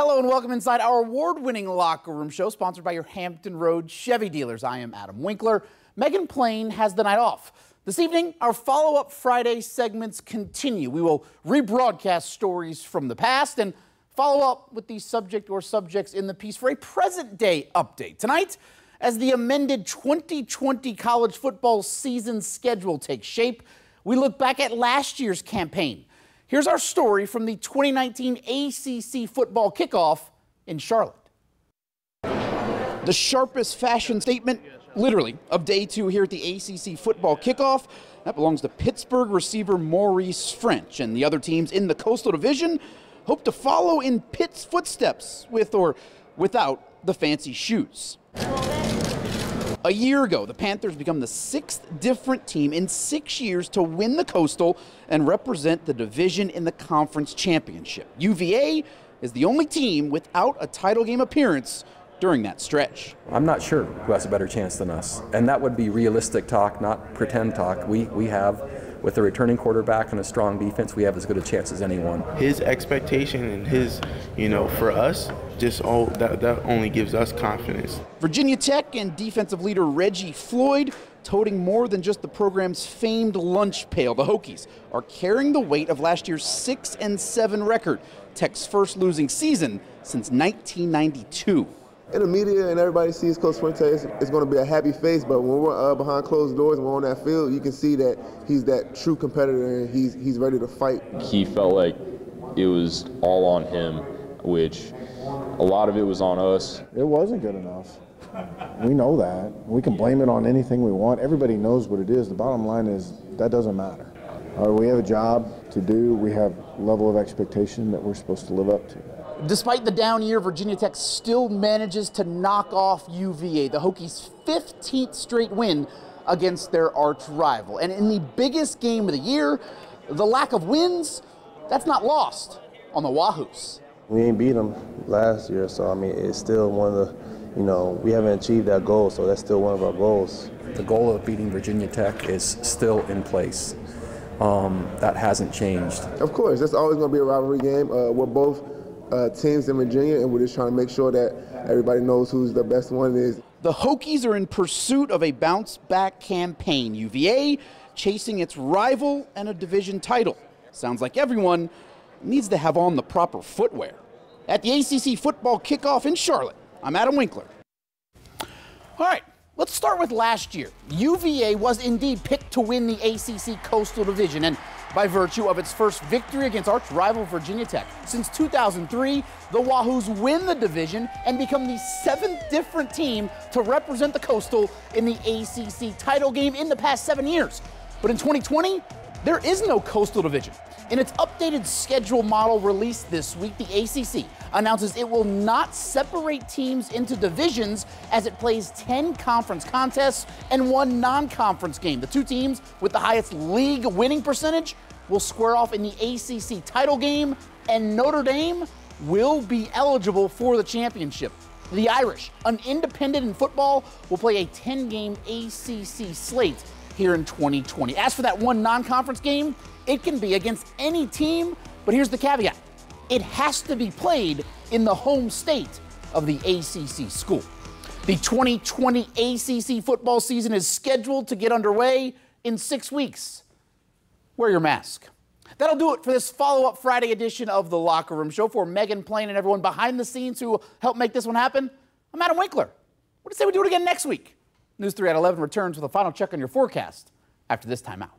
Hello and welcome inside our award-winning locker room show sponsored by your Hampton Road Chevy dealers. I am Adam Winkler. Megan Plain has the night off. This evening, our follow-up Friday segments continue. We will rebroadcast stories from the past and follow up with the subject or subjects in the piece for a present-day update. Tonight, as the amended 2020 college football season schedule takes shape, we look back at last year's campaign. Here's our story from the 2019 ACC Football Kickoff in Charlotte. The sharpest fashion statement, literally, of day two here at the ACC Football Kickoff. That belongs to Pittsburgh receiver Maurice French, and the other teams in the Coastal Division hope to follow in Pitt's footsteps with or without the fancy shoes. A year ago, the Panthers become the sixth different team in 6 years to win the Coastal and represent the division in the conference championship. UVA is the only team without a title game appearance during that stretch. I'm not sure who has a better chance than us, and that would be realistic talk, not pretend talk. We have, with a returning quarterback and a strong defense, we have as good a chance as anyone. His expectation and his, for us, that only gives us confidence. Virginia Tech and defensive leader Reggie Floyd toting more than just the program's famed lunch pail. The Hokies are carrying the weight of last year's 6-7 record, Tech's first losing season since 1992. In the media and everybody sees Coach Fuentes, it's going to be a happy face, but when we're behind closed doors and we're on that field, you can see that he's that true competitor and he's ready to fight. He felt like it was all on him, which a lot of it was on us. It wasn't good enough. We know that. We can blame it on anything we want. Everybody knows what it is. The bottom line is that doesn't matter. We have a job to do. We have a level of expectation that we're supposed to live up to. Despite the down year, Virginia Tech still manages to knock off UVA, the Hokies' 15th straight win against their arch rival. And in the biggest game of the year, the lack of wins, that's not lost on the Wahoos. We ain't beat them last year, so I mean, it's still one of the, we haven't achieved that goal, so that's still one of our goals. The goal of beating Virginia Tech is still in place. That hasn't changed. Of course, that's always going to be a rivalry game. We're both teams in Virginia, and we're just trying to make sure that everybody knows who's the best one is. The Hokies are in pursuit of a bounce-back campaign. UVA chasing its rival and a division title. Sounds like everyone needs to have on the proper footwear. At the ACC Football Kickoff in Charlotte, I'm Adam Winkler. All right, let's start with last year. UVA was indeed picked to win the ACC Coastal Division, and by virtue of its first victory against arch rival Virginia Tech. Since 2003, the Wahoos win the division and become the seventh different team to represent the Coastal in the ACC title game in the past 7 years. But in 2020, there is no Coastal Division. In its updated schedule model released this week, the ACC announces it will not separate teams into divisions as it plays 10 conference contests and 1 non-conference game. The 2 teams with the highest league winning percentage will square off in the ACC title game, and Notre Dame will be eligible for the championship. The Irish, an independent in football, will play a 10-game ACC slate here in 2020. As for that 1 non-conference game, it can be against any team, but here's the caveat. It has to be played in the home state of the ACC school. The 2020 ACC football season is scheduled to get underway in 6 weeks. Wear your mask. That'll do it for this follow-up Friday edition of the Locker Room Show. For Megan Plain and everyone behind the scenes who helped make this one happen, I'm Adam Winkler. What do you say we do it again next week? News 3 at 11 returns with a final check on your forecast after this timeout.